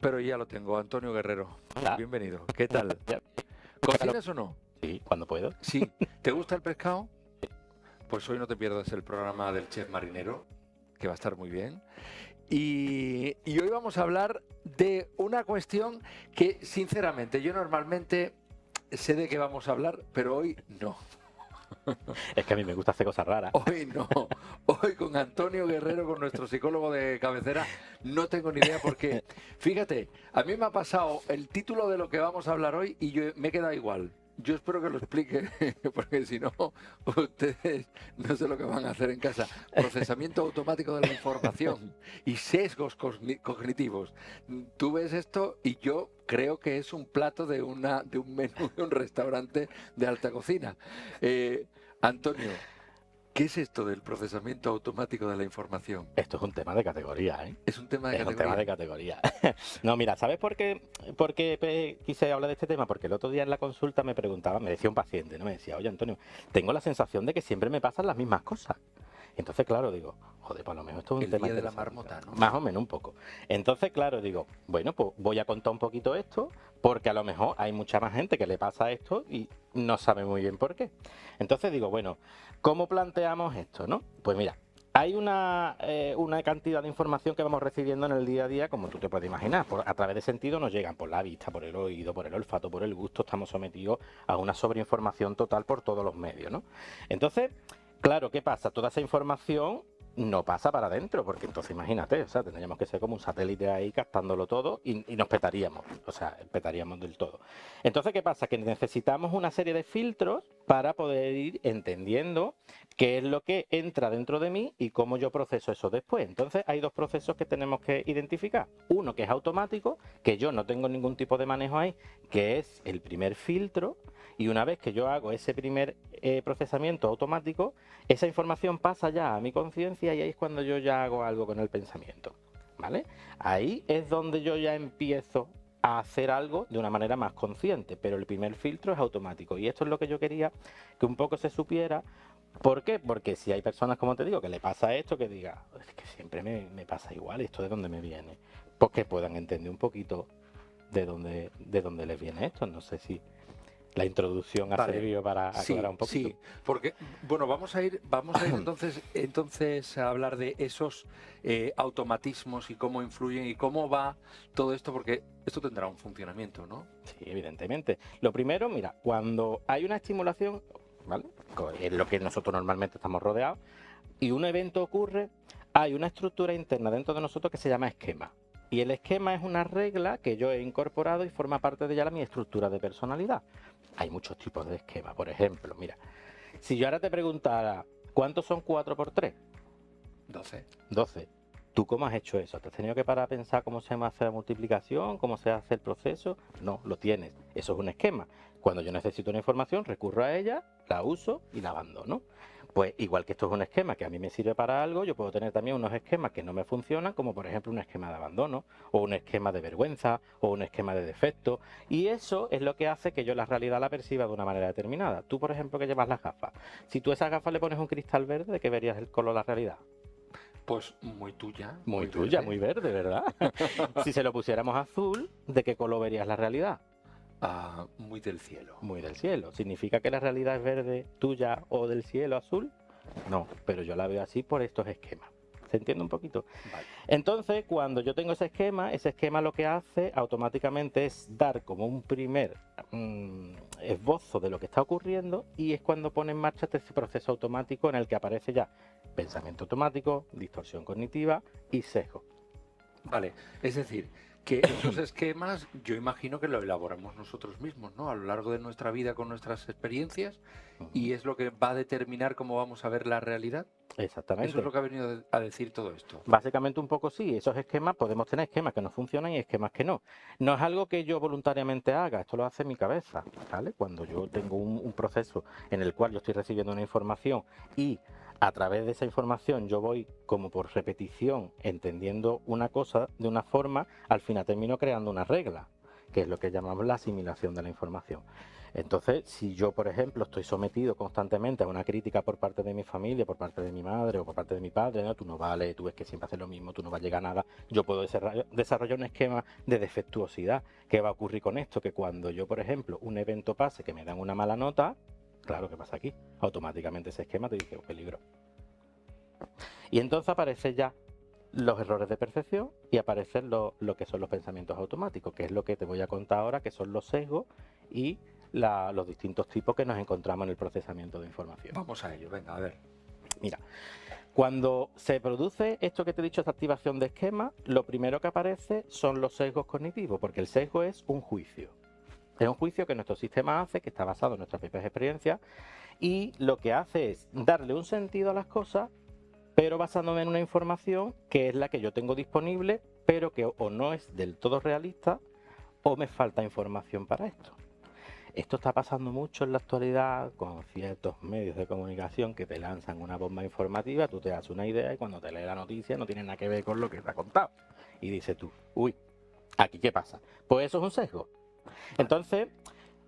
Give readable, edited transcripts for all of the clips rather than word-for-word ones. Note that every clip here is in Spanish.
pero ya lo tengo. Antonio Guerrero, Hola. bienvenido. ¿Qué tal? Ya. ¿Cocinas o no? Sí, cuando puedo. Sí. ¿Te gusta el pescado? Pues hoy no te pierdas el programa del chef marinero, que va a estar muy bien. Y hoy vamos a hablar de una cuestión que, sinceramente, yo normalmente sé de qué vamos a hablar, pero hoy no. Es que a mí me gusta hacer cosas raras. Hoy no. Hoy con Antonio Guerrero, con nuestro psicólogo de cabecera, no tengo ni idea porque, fíjate, a mí me ha pasado el título de lo que vamos a hablar hoy y yo me he quedado igual. Yo espero que lo explique, porque si no, ustedes no sé lo que van a hacer en casa. Procesamiento automático de la información y sesgos cognitivos. Tú ves esto y yo creo que es un plato de un menú de un restaurante de alta cocina. Antonio, ¿qué es esto del procesamiento automático de la información? Esto es un tema de categoría, ¿eh? Es un tema de Es un categoría. tema de categoría. No, mira, ¿sabes por qué quise hablar de este tema? Porque el otro día en la consulta me preguntaba, me decía un paciente, ¿no? Me decía, oye, Antonio, tengo la sensación de que siempre me pasan las mismas cosas. Entonces, claro, digo, joder, pues a lo mejor esto es un El tema día de la interesante. marmota, ¿no? Más o menos un poco. Entonces, claro, digo, bueno, pues voy a contar un poquito esto, porque a lo mejor hay mucha más gente que le pasa esto y no sabe muy bien por qué. Entonces digo, bueno, ¿cómo planteamos esto, no? Pues mira, hay una cantidad de información que vamos recibiendo en el día a día, como tú te puedes imaginar. A través de sentido nos llegan por la vista, por el oído, por el olfato, por el gusto. Estamos sometidos a una sobreinformación total por todos los medios, ¿no? Entonces, claro, ¿qué pasa? Toda esa información no pasa para adentro, porque entonces imagínate, o sea, tendríamos que ser como un satélite ahí captándolo todo y nos petaríamos, o sea, petaríamos del todo. Entonces, ¿qué pasa? Que necesitamos una serie de filtros para poder ir entendiendo qué es lo que entra dentro de mí y cómo yo proceso eso después. Entonces, hay dos procesos que tenemos que identificar. Uno que es automático, que yo no tengo ningún tipo de manejo ahí, que es el primer filtro. Y una vez que yo hago ese primer procesamiento automático, esa información pasa ya a mi conciencia y ahí es cuando yo ya hago algo con el pensamiento, ¿vale? Ahí es donde yo ya empiezo a hacer algo de una manera más consciente, pero el primer filtro es automático. Y esto es lo que yo quería que un poco se supiera. ¿Por qué? Porque si hay personas, como te digo, que le pasa esto, que diga, es que siempre me pasa igual, ¿esto de dónde me viene? Pues que puedan entender un poquito de dónde les viene esto. No sé si la introducción ha servido para aclarar un poquito. Sí, porque, bueno, vamos a ir entonces a hablar de esos automatismos y cómo influyen y cómo va todo esto, porque esto tendrá un funcionamiento, ¿no? Sí, evidentemente. Lo primero, mira, cuando hay una estimulación, ¿vale? Es lo que nosotros normalmente estamos rodeados, y un evento ocurre, hay una estructura interna dentro de nosotros que se llama esquema. Y el esquema es una regla que yo he incorporado y forma parte de ya mi estructura de personalidad. Hay muchos tipos de esquema. Por ejemplo, mira, si yo ahora te preguntara, ¿cuántos son 4 por 3? 12. 12. ¿Tú cómo has hecho eso? ¿Te has tenido que parar a pensar cómo se hace la multiplicación? ¿Cómo se hace el proceso? No, lo tienes. Eso es un esquema. Cuando yo necesito una información, recurro a ella, la uso y la abandono. Pues igual que esto es un esquema que a mí me sirve para algo, yo puedo tener también unos esquemas que no me funcionan, como por ejemplo un esquema de abandono, o un esquema de vergüenza, o un esquema de defecto. Y eso es lo que hace que yo la realidad la perciba de una manera determinada. Tú, por ejemplo, que llevas las gafas. Si tú a esas gafas le pones un cristal verde, ¿de qué verías el color de la realidad? Pues muy tuya. Muy tuya, verde. muy verde, ¿verdad? Si se lo pusiéramos azul, ¿de qué color verías la realidad? Muy del cielo. Muy del cielo. ¿Significa que la realidad es verde, tuya o del cielo azul? No, pero yo la veo así por estos esquemas. ¿Se entiende un poquito? Vale. Entonces, cuando yo tengo ese esquema lo que hace automáticamente es dar como un primer esbozo de lo que está ocurriendo y es cuando pone en marcha este proceso automático en el que aparece ya pensamiento automático, distorsión cognitiva y sesgo. Vale, es decir, que esos esquemas yo imagino que lo elaboramos nosotros mismos, ¿no? A lo largo de nuestra vida con nuestras experiencias y es lo que va a determinar cómo vamos a ver la realidad. Exactamente. Eso es lo que ha venido a decir todo esto. Básicamente un poco sí, esos esquemas, podemos tener esquemas que no funcionan y esquemas que no. No es algo que yo voluntariamente haga, esto lo hace mi cabeza, ¿vale? Cuando yo tengo un proceso en el cual yo estoy recibiendo una información y a través de esa información yo voy como por repetición entendiendo una cosa de una forma, al final termino creando una regla. que es lo que llamamos la asimilación de la información. Entonces, si yo, por ejemplo, estoy sometido constantemente a una crítica por parte de mi familia, por parte de mi madre o por parte de mi padre, ¿no? Tú no vales, tú ves que siempre haces lo mismo, tú no vas a llegar a nada, yo puedo desarrollar un esquema de defectuosidad. ¿Qué va a ocurrir con esto? Que cuando yo, por ejemplo, un evento pase que me dan una mala nota, claro, ¿qué pasa aquí? Automáticamente ese esquema te dice, oh, peligro. Y entonces aparecen ya los errores de percepción y aparecen lo que son los pensamientos automáticos, que es lo que te voy a contar ahora, que son los sesgos y los distintos tipos que nos encontramos en el procesamiento de información. Vamos a ello, venga, a ver. Mira, cuando se produce esto que te he dicho, esta activación de esquema, lo primero que aparece son los sesgos cognitivos, porque el sesgo es un juicio. Es un juicio que nuestro sistema hace, que está basado en nuestras propias experiencias, y lo que hace es darle un sentido a las cosas, pero basándome en una información que es la que yo tengo disponible, pero que o no es del todo realista o me falta información para esto. Esto está pasando mucho en la actualidad con ciertos medios de comunicación que te lanzan una bomba informativa, tú te das una idea y cuando te lees la noticia no tiene nada que ver con lo que te ha contado. Y dices tú, uy, ¿aquí qué pasa? Pues eso es un sesgo. Entonces,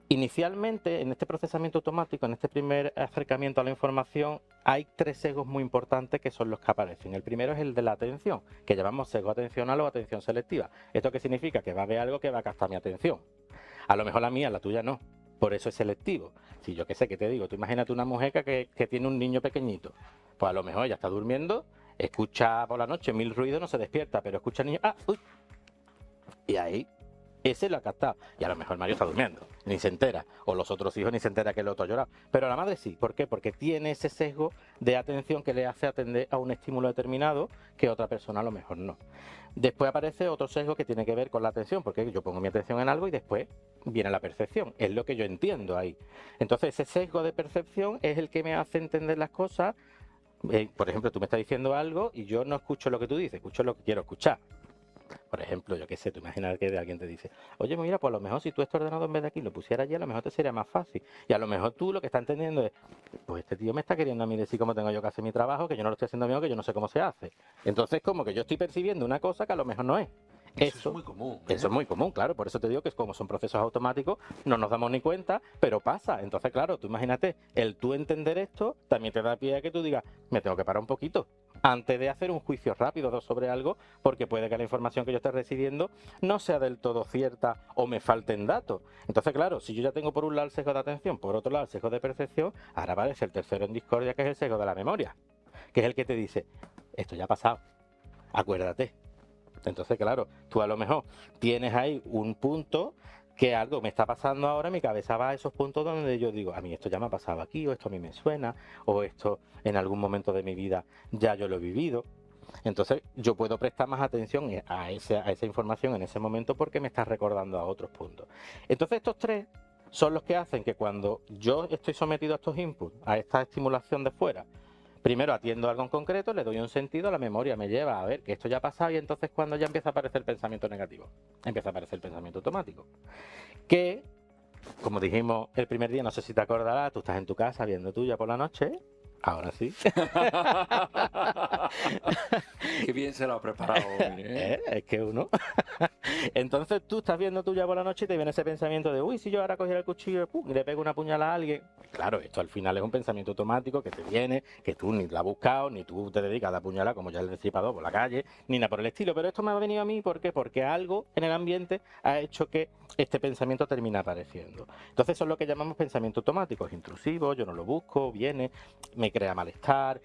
inicialmente, en este procesamiento automático, en este primer acercamiento a la información, hay 3 sesgos muy importantes que son los que aparecen. El primero es el de la atención, que llamamos sesgo atencional o atención selectiva. ¿Esto qué significa? Que va a haber algo que va a captar mi atención. A lo mejor la mía, la tuya no. Por eso es selectivo. Si yo qué sé, ¿qué te digo? Tú imagínate una mujer que tiene un niño pequeñito. Pues a lo mejor ella está durmiendo, escucha por la noche 1000 ruidos, no se despierta, pero escucha al niño, ¡ah! ¡Uy! Y ahí ese lo ha captado. Y a lo mejor Mario está durmiendo, ni se entera. O los otros hijos ni se entera que el otro ha llorado. Pero la madre sí. ¿Por qué? Porque tiene ese sesgo de atención que le hace atender a un estímulo determinado que otra persona a lo mejor no. Después aparece otro sesgo que tiene que ver con la atención, porque yo pongo mi atención en algo y después viene la percepción. Es lo que yo entiendo ahí. Entonces ese sesgo de percepción es el que me hace entender las cosas. Por ejemplo, tú me estás diciendo algo y yo no escucho lo que tú dices, escucho lo que quiero escuchar. Por ejemplo, yo qué sé, tú imaginas que alguien te dice, oye, mira, pues a lo mejor si tú este ordenador en vez de aquí lo pusieras allí, a lo mejor te sería más fácil. Y a lo mejor tú lo que estás entendiendo es, pues este tío me está queriendo a mí decir cómo tengo yo que hacer mi trabajo, que yo no lo estoy haciendo bien, que yo no sé cómo se hace. Entonces, como que yo estoy percibiendo una cosa que a lo mejor no es. Eso es muy común. Eso es muy común, claro. Por eso te digo que como son procesos automáticos, no nos damos ni cuenta, pero pasa. Entonces, claro, tú imagínate, el tú entender esto también te da pie a que tú digas, me tengo que parar un poquito antes de hacer un juicio rápido sobre algo, porque puede que la información que yo esté recibiendo no sea del todo cierta o me falten datos. Entonces, claro, si yo ya tengo por un lado el sesgo de atención, por otro lado el sesgo de percepción, ahora aparece el tercero en discordia, que es el sesgo de la memoria, que es el que te dice, esto ya ha pasado, acuérdate. Entonces, claro, tú a lo mejor tienes ahí un punto que algo me está pasando ahora, mi cabeza va a esos puntos donde yo digo, a mí esto ya me ha pasado aquí, o esto a mí me suena, o esto en algún momento de mi vida ya yo lo he vivido. Entonces yo puedo prestar más atención a esa información en ese momento porque me está recordando a otros puntos. Entonces estos 3 son los que hacen que cuando yo estoy sometido a estos inputs, a esta estimulación de fuera, primero atiendo algo en concreto, le doy un sentido, la memoria me lleva a ver que esto ya ha pasado y entonces cuando ya empieza a aparecer el pensamiento negativo, empieza a aparecer el pensamiento automático. Que, como dijimos el primer día, no sé si te acordarás, tú estás en tu casa viendo tuya por la noche, ahora sí. Qué bien se lo ha preparado hoy, ¿eh? Es que uno... Entonces tú estás viendo tuya por la noche y te viene ese pensamiento de, uy, si yo ahora cogiera el cuchillo ¡pum! Y le pego una puñalada a alguien. Claro, esto al final es un pensamiento automático que te viene, que tú ni lo has buscado, ni tú te dedicas a la puñalada como ya el destripador por la calle, ni nada por el estilo. Pero esto me ha venido a mí, ¿por qué? Porque algo en el ambiente ha hecho que este pensamiento termine apareciendo. Entonces eso es lo que llamamos pensamiento automático. Es intrusivo, yo no lo busco, viene, me crea malestar.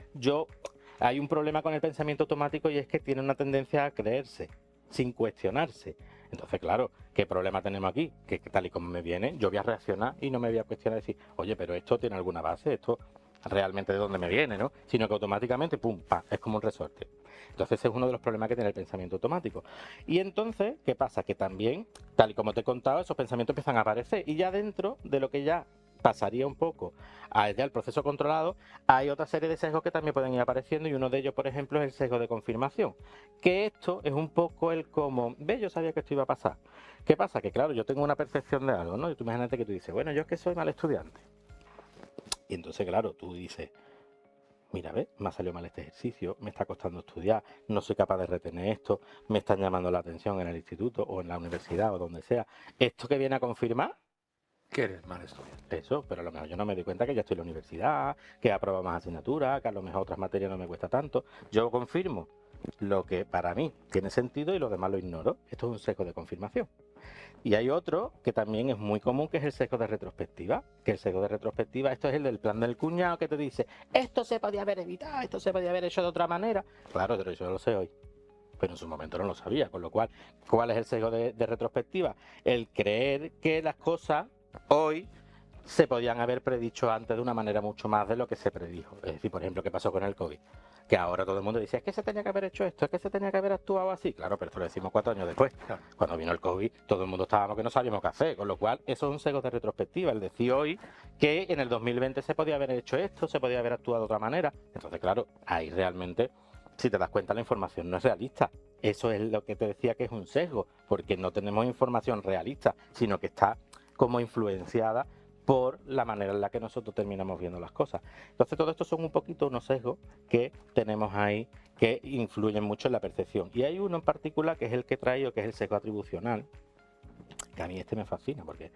Hay un problema con el pensamiento automático y es que tiene una tendencia a creerse sin cuestionarse. Entonces, claro, ¿qué problema tenemos aquí? Que tal y como me viene, yo voy a reaccionar y no me voy a cuestionar y decir, oye, pero esto tiene alguna base, esto realmente de dónde me viene, ¿no? Sino que automáticamente, pum, pa, es como un resorte. Entonces, ese es uno de los problemas que tiene el pensamiento automático. Y entonces, ¿qué pasa? Que también, tal y como te he contado, esos pensamientos empiezan a aparecer y ya dentro de lo que ya pasaría un poco allá el proceso controlado, hay otra serie de sesgos que también pueden ir apareciendo y uno de ellos, por ejemplo, es el sesgo de confirmación. Que esto es un poco el como, ve, yo sabía que esto iba a pasar. ¿Qué pasa? Que claro, yo tengo una percepción de algo, ¿no? Y tú imagínate que tú dices, bueno, yo es que soy mal estudiante. Y entonces, claro, tú dices, mira, ve, me ha salido mal este ejercicio, me está costando estudiar, no soy capaz de retener esto, me están llamando la atención en el instituto o en la universidad o donde sea. ¿Esto que viene a confirmar? Que eres mal estudiante. Eso, pero a lo mejor yo no me doy cuenta que ya estoy en la universidad, que he aprobado más asignaturas, que a lo mejor otras materias no me cuesta tanto. Yo confirmo lo que para mí tiene sentido y lo demás lo ignoro. Esto es un sesgo de confirmación. Y hay otro que también es muy común, que es el sesgo de retrospectiva. Que el sesgo de retrospectiva, esto es el del plan del cuñado, que te dice, esto se podía haber evitado, esto se podía haber hecho de otra manera. Claro, pero yo lo sé hoy, pero en su momento no lo sabía. Con lo cual, ¿cuál es el sesgo de retrospectiva? El creer que las cosas hoy se podían haber predicho antes de una manera mucho más de lo que se predijo. Es decir, por ejemplo, ¿qué pasó con el COVID? Que ahora todo el mundo dice, es que se tenía que haber hecho esto, es que se tenía que haber actuado así. Claro, pero esto lo decimos 4 años después. Claro. Cuando vino el COVID, todo el mundo estábamos que no sabíamos qué hacer. Con lo cual, eso es un sesgo de retrospectiva. El decir hoy que en el 2020 se podía haber hecho esto, se podía haber actuado de otra manera. Entonces, claro, ahí realmente, si te das cuenta, la información no es realista. Eso es lo que te decía, que es un sesgo, porque no tenemos información realista, sino que está como influenciada por la manera en la que nosotros terminamos viendo las cosas. Entonces, todo esto son un poquito unos sesgos que tenemos ahí que influyen mucho en la percepción. Y hay uno en particular que es el que traigo, que es el sesgo atribucional, que a mí este me fascina, porque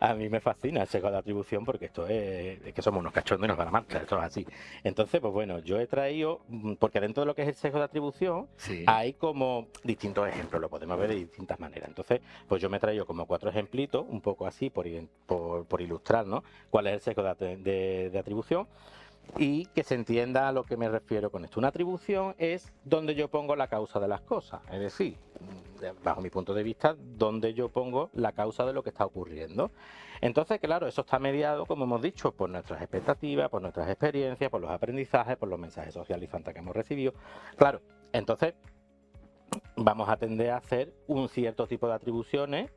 a mí me fascina el sesgo de atribución, porque esto es que somos unos cachondos y nos van a marcha, esto es así. Entonces, pues bueno, yo he traído, porque dentro de lo que es el sesgo de atribución, Sí. hay como distintos ejemplos, lo podemos ver de distintas maneras. Entonces, pues yo me he traído como 4 ejemplitos, un poco así, por ilustrar, ¿no?, cuál es el sesgo de atribución. Y que se entienda a lo que me refiero con esto. Una atribución es donde yo pongo la causa de las cosas, es decir, bajo mi punto de vista, donde yo pongo la causa de lo que está ocurriendo. Entonces, claro, eso está mediado, como hemos dicho, por nuestras expectativas, por nuestras experiencias, por los aprendizajes, por los mensajes socializantes que hemos recibido. Claro, entonces vamos a tender a hacer un cierto tipo de atribuciones,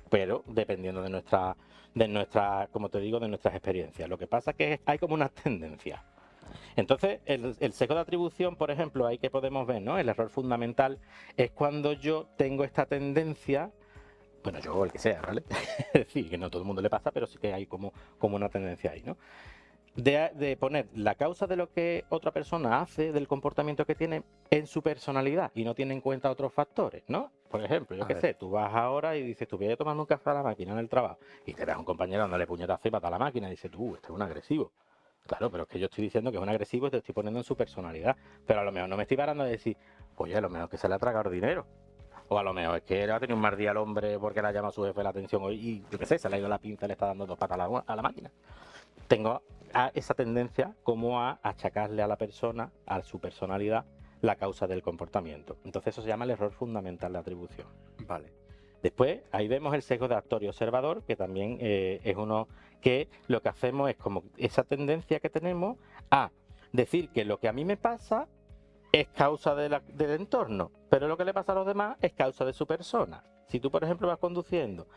pero dependiendo de nuestra, como te digo, de nuestras experiencias. Lo que pasa es que hay como unas tendencias. Entonces, el sesgo de atribución, por ejemplo, ahí que podemos ver, ¿no?, el error fundamental es cuando yo tengo esta tendencia, bueno, yo o el que sea, ¿vale? Es decir, que no a todo el mundo le pasa, pero sí que hay como una tendencia ahí, ¿no?, de poner la causa de lo que otra persona hace, del comportamiento que tiene, en su personalidad y no tiene en cuenta otros factores, ¿no? Por ejemplo, yo qué sé, tú vas ahora y dices, tú voy a tomar un café a la máquina en el trabajo y te ves a un compañero dándole puñetazo y pata a la máquina y dices, tú, este es un agresivo. Claro, pero es que yo estoy diciendo que es un agresivo y te estoy poniendo en su personalidad. Pero a lo mejor no me estoy parando a decir, oye, a lo mejor que se le ha tragado dinero. O a lo mejor es que él ha tenido un mal día al hombre porque le ha llamado a su jefe la atención hoy y, yo qué sé, se le ha ido la pinza y le está dando 2 patas a la máquina. Tengo esa tendencia como a achacarle a la persona, a su personalidad, la causa del comportamiento. Entonces eso se llama el error fundamental de atribución. Vale. Después, ahí vemos el sesgo de actor y observador, que también es uno que lo que hacemos es como esa tendencia que tenemos a decir que lo que a mí me pasa es causa del entorno, pero lo que le pasa a los demás es causa de su persona. Si tú, por ejemplo, vas conduciendo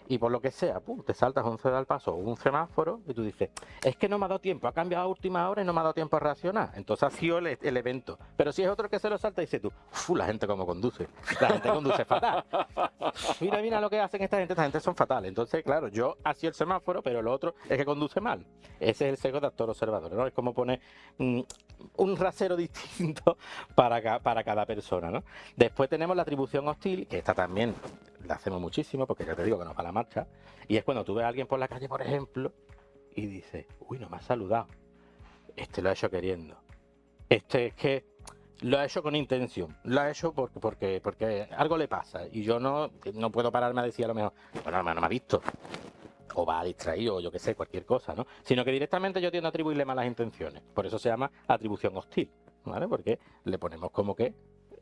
y por lo que sea, pum, te saltas un ceda al paso o un semáforo y tú dices, es que no me ha dado tiempo, ha cambiado a última hora y no me ha dado tiempo a reaccionar. Entonces ha sido el evento. Pero si es otro que se lo salta y dices tú, la gente cómo conduce. La gente conduce fatal. Mira lo que hacen esta gente son fatales. Entonces, claro, yo hacía el semáforo, pero lo otro es que conduce mal. Ese es el sesgo de actor observador, ¿no? Es como poner un rasero distinto para cada persona, ¿no? Después tenemos la atribución hostil, que esta también la hacemos muchísimo, porque ya te digo que nos va la marcha, y es cuando tú ves a alguien por la calle, por ejemplo, y dices, uy, no me ha saludado, este lo ha hecho queriendo, este es que lo ha hecho con intención, lo ha hecho porque algo le pasa, y yo no puedo pararme a decir a lo mejor, bueno, no me ha visto, o va distraído, o yo qué sé, cualquier cosa, ¿no? Sino que directamente yo tiendo a atribuirle malas intenciones, por eso se llama atribución hostil, ¿vale? Porque le ponemos como que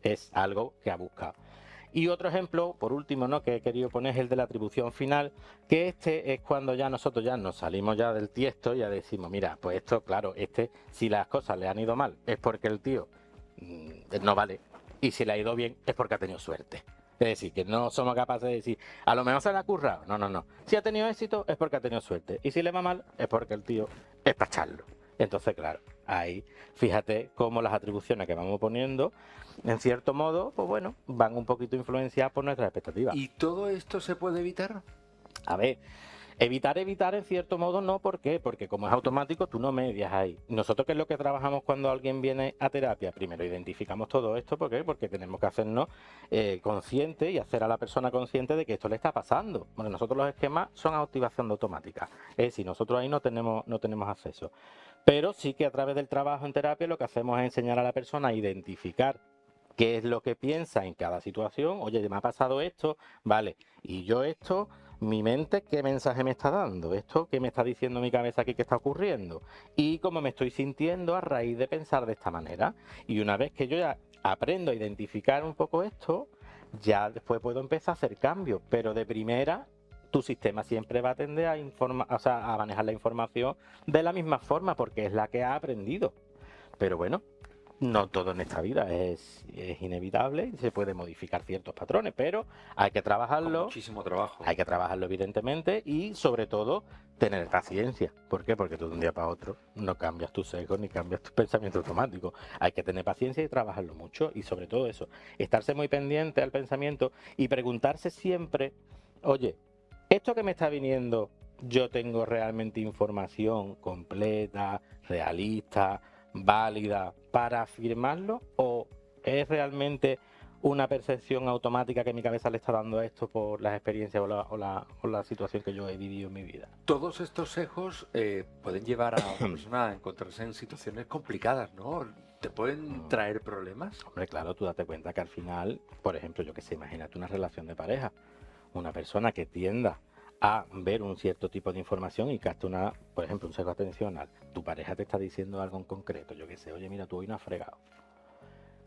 es algo que ha buscado. Y otro ejemplo, por último, ¿no?, que he querido poner es el de la atribución final, que este es cuando ya nosotros ya nos salimos ya del tiesto y ya decimos, mira, pues esto, claro, si las cosas le han ido mal es porque el tío no vale, y si le ha ido bien es porque ha tenido suerte. Es decir, que no somos capaces de decir, a lo mejor se le ha currado. No. Si ha tenido éxito es porque ha tenido suerte, y si le va mal es porque el tío es para echarlo. Entonces, claro, ahí fíjate cómo las atribuciones que vamos poniendo, en cierto modo, pues bueno, van un poquito influenciadas por nuestras expectativas. ¿Y todo esto se puede evitar? A ver, Evitar en cierto modo no, ¿por qué? Porque como es automático, tú no medias ahí. Nosotros, ¿qué es lo que trabajamos cuando alguien viene a terapia? Primero identificamos todo esto, ¿por qué? Porque tenemos que hacernos conscientes y hacer a la persona consciente de que esto le está pasando. Bueno, nosotros los esquemas son activación automática, es decir, nosotros ahí no tenemos acceso. Pero sí que a través del trabajo en terapia lo que hacemos es enseñar a la persona a identificar qué es lo que piensa en cada situación. Oye, me ha pasado esto, vale, y yo esto, mi mente, ¿qué mensaje me está dando? Esto, ¿qué me está diciendo mi cabeza aquí que está ocurriendo? Y cómo me estoy sintiendo a raíz de pensar de esta manera. Y una vez que yo ya aprendo a identificar un poco esto, ya después puedo empezar a hacer cambios, pero de primera tu sistema siempre va a tender a manejar la información de la misma forma porque es la que ha aprendido. Pero bueno, no todo en esta vida es inevitable y se puede modificar ciertos patrones, pero hay que Con trabajarlo, muchísimo trabajo. hay que trabajarlo evidentemente y sobre todo tener paciencia. ¿Por qué? Porque tú de un día para otro no cambias tus sesgos ni cambias tu pensamiento automático. Hay que tener paciencia y trabajarlo mucho y sobre todo eso, estarse muy pendiente al pensamiento y preguntarse siempre, oye, esto que me está viniendo, yo tengo realmente información completa, realista, válida para afirmarlo o es realmente una percepción automática que mi cabeza le está dando a esto por las experiencias o la situación que yo he vivido en mi vida. Todos estos sesgos pueden llevar a una persona a encontrarse en situaciones complicadas, ¿no? ¿Te pueden traer problemas? Hombre, claro, tú date cuenta que al final, por ejemplo, yo que sé, imagínate una relación de pareja, una persona que tienda a ver un cierto tipo de información y capta por ejemplo, un sesgo atencional. Tu pareja te está diciendo algo en concreto, yo que sé, oye, mira, tú hoy no has fregado.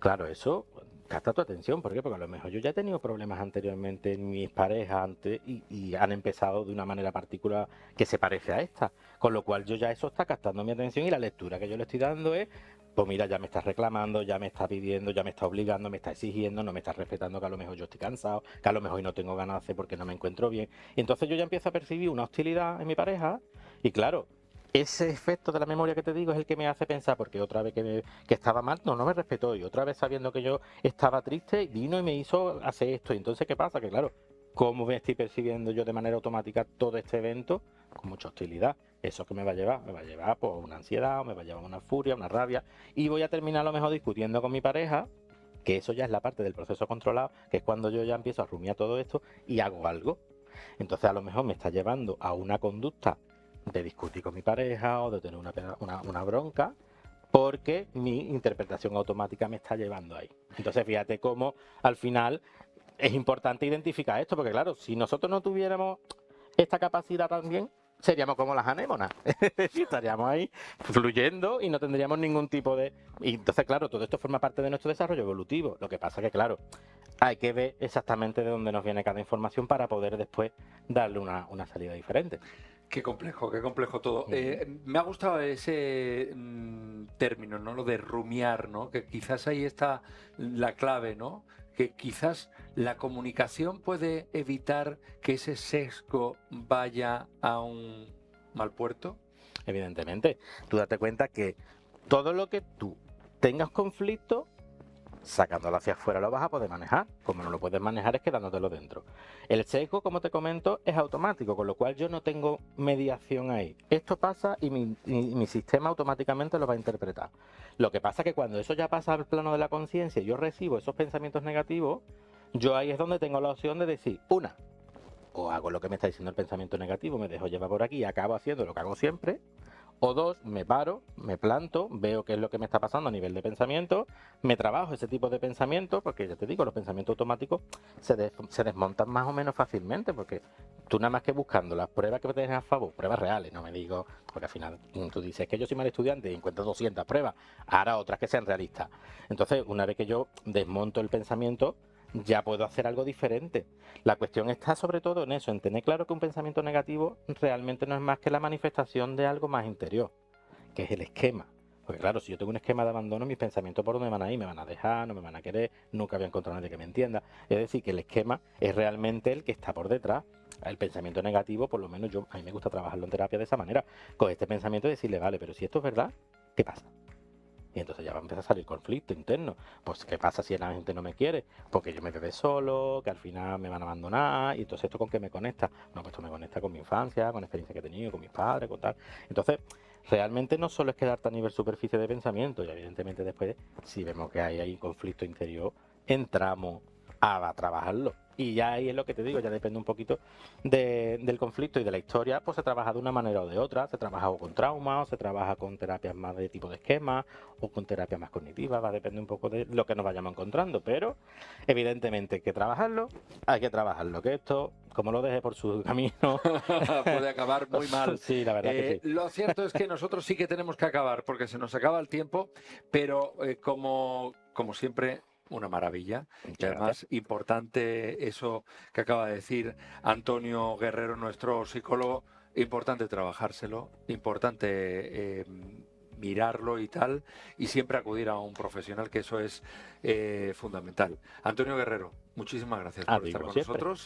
Claro, eso capta tu atención. ¿Por qué? Porque a lo mejor yo ya he tenido problemas anteriormente en mis parejas antes y han empezado de una manera particular que se parece a esta. Con lo cual yo ya eso está captando mi atención y la lectura que yo le estoy dando es, pues mira, ya me está reclamando, ya me está pidiendo, ya me está obligando, me está exigiendo, no me está respetando, que a lo mejor yo estoy cansado, que a lo mejor hoy no tengo ganas de hacer porque no me encuentro bien. Y entonces yo ya empiezo a percibir una hostilidad en mi pareja y claro, ese efecto de la memoria que te digo es el que me hace pensar, porque otra vez que estaba mal, no me respetó, y otra vez sabiendo que yo estaba triste, vino y me hizo hacer esto. Y entonces, ¿qué pasa? Que claro, ¿cómo me estoy percibiendo yo de manera automática todo este evento? Con mucha hostilidad. ¿Eso que me va a llevar? Me va a llevar por una ansiedad, o me va a llevar una furia, una rabia, y voy a terminar a lo mejor discutiendo con mi pareja, que eso ya es la parte del proceso controlado, que es cuando yo ya empiezo a rumiar todo esto y hago algo. Entonces a lo mejor me está llevando a una conducta de discutir con mi pareja o de tener una bronca porque mi interpretación automática me está llevando ahí. Entonces fíjate cómo al final es importante identificar esto, porque claro, si nosotros no tuviéramos esta capacidad también, seríamos como las anémonas. Estaríamos ahí fluyendo y no tendríamos ningún tipo de... Y entonces, claro, todo esto forma parte de nuestro desarrollo evolutivo. Lo que pasa que, claro, hay que ver exactamente de dónde nos viene cada información para poder después darle una salida diferente. Qué complejo todo. Me ha gustado ese término, ¿no? Lo de rumiar, ¿no? Que quizás ahí está la clave, ¿no? Que quizás la comunicación puede evitar que ese sesgo vaya a un mal puerto. Evidentemente, tú date cuenta que todo lo que tú tengas conflicto, sacándolo hacia afuera lo vas a poder manejar. Como no lo puedes manejar es quedándotelo dentro. El sesgo, como te comento, es automático, con lo cual yo no tengo mediación ahí. Esto pasa y mi sistema automáticamente lo va a interpretar. Lo que pasa es que cuando eso ya pasa al plano de la conciencia y yo recibo esos pensamientos negativos, yo ahí es donde tengo la opción de decir, o hago lo que me está diciendo el pensamiento negativo, me dejo llevar por aquí y acabo haciendo lo que hago siempre. O dos, me paro, me planto, veo qué es lo que me está pasando a nivel de pensamiento, me trabajo ese tipo de pensamientos, porque ya te digo, los pensamientos automáticos se desmontan más o menos fácilmente, porque tú nada más que buscando las pruebas que tienes a favor, pruebas reales, no me digo, porque al final tú dices que yo soy mal estudiante y encuentro 200 pruebas, ahora otras que sean realistas. Entonces, una vez que yo desmonto el pensamiento, ya puedo hacer algo diferente. La cuestión está sobre todo en eso, en tener claro que un pensamiento negativo realmente no es más que la manifestación de algo más interior, que es el esquema. Porque claro, si yo tengo un esquema de abandono, mis pensamientos por dónde van a ir, me van a dejar, no me van a querer, nunca voy a encontrar a nadie que me entienda. Es decir, que el esquema es realmente el que está por detrás. El pensamiento negativo, por lo menos a mí me gusta trabajarlo en terapia de esa manera, con este pensamiento y decirle, vale, pero si esto es verdad, ¿qué pasa? Y entonces ya va a empezar a salir conflicto interno. Pues, ¿qué pasa si la gente no me quiere? Porque yo me quedé solo, que al final me van a abandonar. Y entonces, ¿esto con qué me conecta? No, pues esto me conecta con mi infancia, con la experiencia que he tenido, con mis padres, con tal. Entonces, realmente no solo es quedarte a nivel superficie de pensamiento. Y evidentemente después, si vemos que hay ahí conflicto interior, entramos a trabajarlo. Y ya ahí es lo que te digo, ya depende un poquito del conflicto y de la historia, pues se trabaja de una manera o de otra, se trabaja o con trauma, o se trabaja con terapias más de tipo de esquema, o con terapias más cognitivas, va a depender un poco de lo que nos vayamos encontrando, pero evidentemente hay que trabajarlo, que esto, como lo deje por su camino, puede acabar muy mal. sí, la verdad que sí. Lo cierto es que nosotros sí que tenemos que acabar, porque se nos acaba el tiempo, pero como siempre, una maravilla. Y además, importante eso que acaba de decir Antonio Guerrero, nuestro psicólogo, importante trabajárselo, importante mirarlo y tal, y siempre acudir a un profesional, que eso es fundamental. Antonio Guerrero, muchísimas gracias por estar con nosotros.